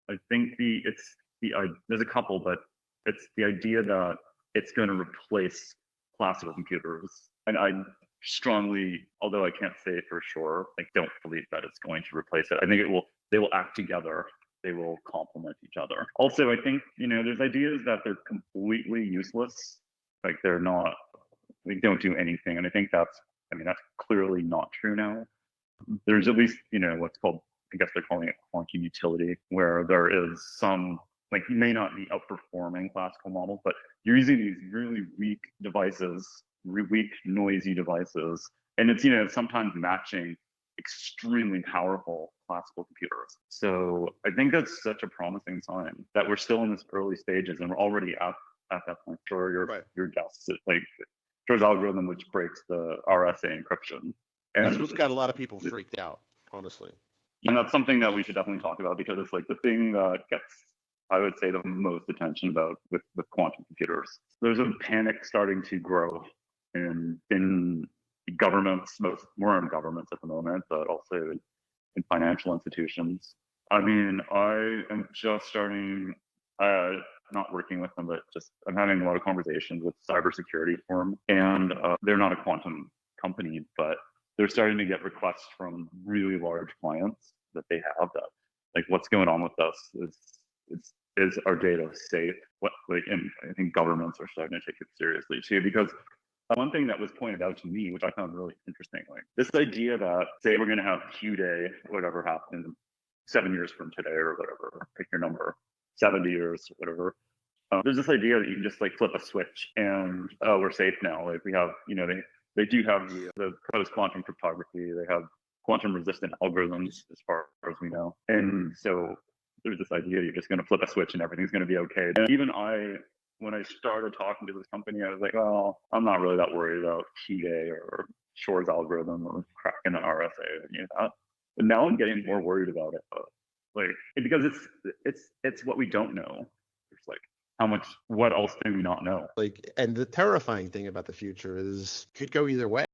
I think there's a couple, but it's the idea that it's going to replace classical computers. And I strongly, although I can't say for sure, I don't believe that it's going to replace it. I think they will act together. They will complement each other. Also, I think, there's ideas that they're completely useless. Like they don't do anything. And I think that's clearly not true now. There's at least, what's called, I guess they're calling it quantum utility, where there is some, like, you may not be outperforming classical models, but you're using these really weak devices, weak, noisy devices. And it's, sometimes matching extremely powerful classical computers. So I think that's such a promising sign that we're still in this early stages and we're already at that point. Sure, your guess, like Shor's algorithm, which breaks the RSA encryption. And that's what's got a lot of people freaked out, honestly. And that's something that we should definitely talk about, because it's like the thing that gets, I would say, the most attention about with quantum computers. There's a panic starting to grow in governments, more in governments at the moment, but also in financial institutions. I mean, I am just starting, not working with them, but just I'm having a lot of conversations with cybersecurity firm, and they're not a quantum company, but they're starting to get requests from really large clients that they have that, like, what's going on with us? Is our data safe? And I think governments are starting to take it seriously too, because one thing that was pointed out to me, which I found really interesting, like this idea that, say, we're going to have Q day, whatever happens 7 years from today or whatever, pick your number, 70 years, whatever. There's this idea that you can just like flip a switch and we're safe now. Like we have, they do have the post-quantum cryptography. They have quantum-resistant algorithms, as far as we know. And so there's this idea you're just going to flip a switch and everything's going to be okay. And even when I started talking to this company, I was like, well, I'm not really that worried about Q-Day or Shor's algorithm or cracking an RSA or any of that. But now I'm getting more worried about it, because it's what we don't know. It's like, what else do we not know? And the terrifying thing about the future is it could go either way.